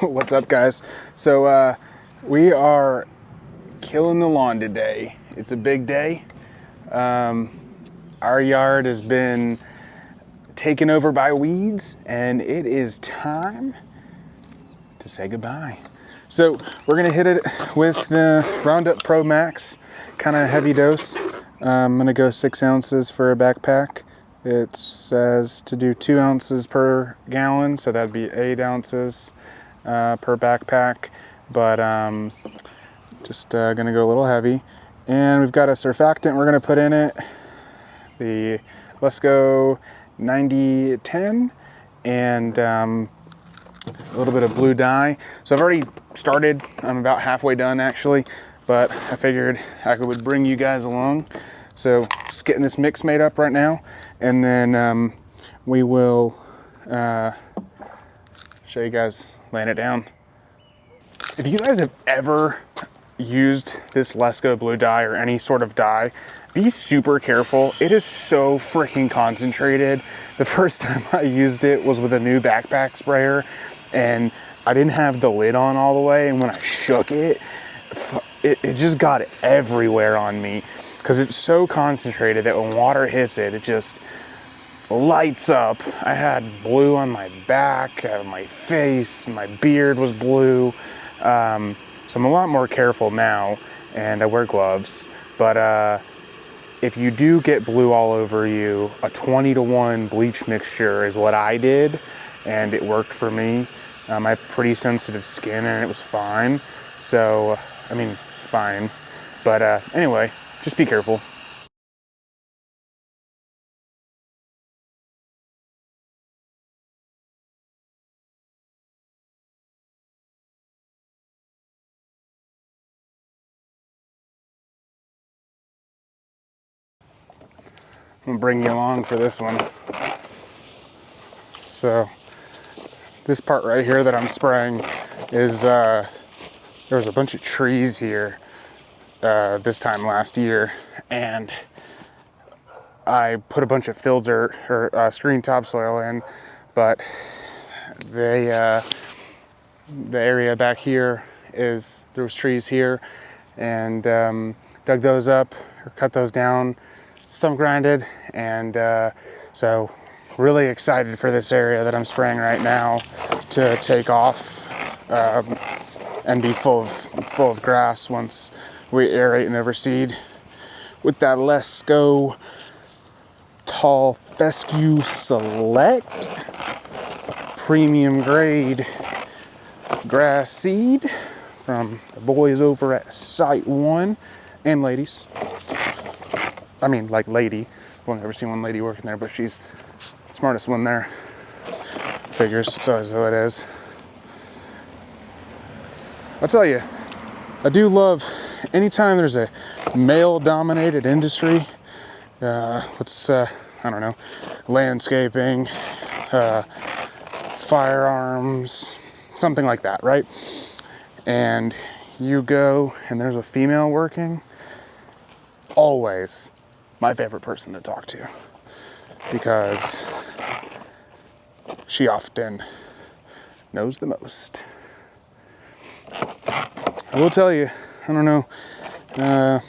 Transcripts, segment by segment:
What's up, guys? So we are killing the lawn today. It's a big day. Our yard has been taken over by weeds, and it is time to say goodbye. So we're gonna hit it with the Roundup Pro Max, kind of heavy dose. I'm gonna go 6 ounces for a backpack. It says to do 2 ounces per gallon, so that'd be 8 ounces per backpack, but just gonna go a little heavy. And we've got a surfactant we're gonna put in it, the Let's Go 9010, and a little bit of blue dye. So I've already started. I'm about halfway done actually, but I figured I would bring you guys along. So just getting this mix made up right now, and then we will show you guys laying it down. If you guys have ever used this Let's Go blue dye or any sort of dye, be super careful. It is so freaking concentrated. The first time I used it was with a new backpack sprayer, and I didn't have the lid on all the way, and when I shook it, it just got everywhere on me, because it's so concentrated that when water hits it, it just lights up. I had blue on my back, my face, my beard was blue. So I'm a lot more careful now, and I wear gloves. But if you do get blue all over you, a 20-to-1 bleach mixture is what I did, and it worked for me. I have pretty sensitive skin, and it was fine. So, I mean, fine. But anyway, just be careful. I'm gonna bring you along for this one. So, this part right here that I'm spraying is, there was a bunch of trees here this time last year, and I put a bunch of fill dirt or screen topsoil in, but the area back here there was trees here, and dug those up or cut those down, stump grinded, and so really excited for this area that I'm spraying right now to take off and be full of grass once we aerate and overseed with that Let's Go Toth Fescue Select premium grade grass seed from the boys over at Site One, and ladies. I mean, like lady. I've only ever seen one lady working there, but she's the smartest one there. Figures, it's always how it is. I'll tell you, I do love anytime there's a male-dominated industry. I don't know, landscaping, firearms, something like that, right? And you go and there's a female working, always my favorite person to talk to, because she often knows the most. I will tell you, I don't know, I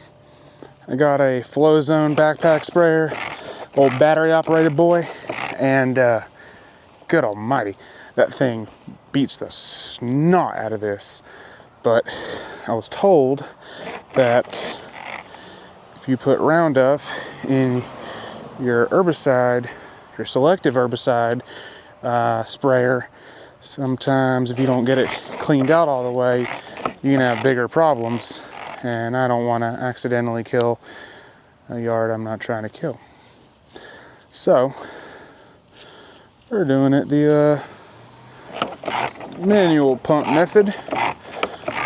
got a Flow Zone backpack sprayer, old battery operated boy, and good almighty, that thing beats the snot out of this. But I was told that if you put Roundup in your herbicide, your selective herbicide sprayer, sometimes if you don't get it cleaned out all the way, you can have bigger problems, and I don't want to accidentally kill a yard I'm not trying to kill. So we're doing it the manual pump method,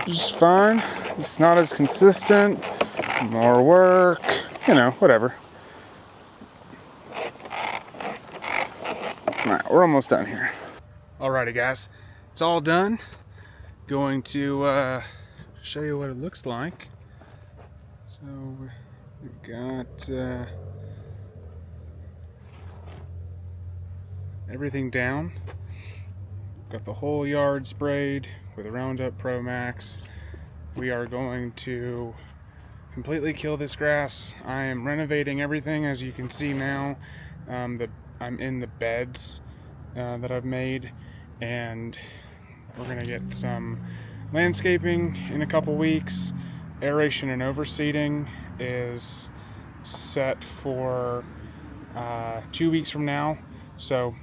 which is fine. It's not as consistent, more work, you know, whatever. Alright, we're almost done here. Alrighty guys, it's all done. Going to show you what it looks like. So we've got everything down. Got the whole yard sprayed with Roundup Pro Max. We are going to completely kill this grass. I am renovating everything, as you can see now. I'm in the beds that I've made, and we're gonna get some landscaping in a couple weeks. Aeration and overseeding is set for 2 weeks from now. So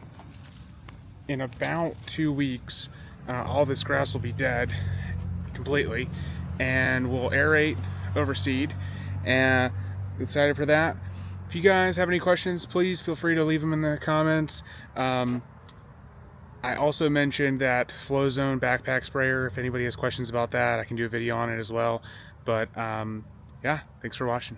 in about 2 weeks, all this grass will be dead completely, and we'll aerate, overseed, and excited for that. If you guys have any questions, please feel free to leave them in the comments. I also mentioned that Flow Zone backpack sprayer. If anybody has questions about that, I can do a video on it as well. But yeah, thanks for watching.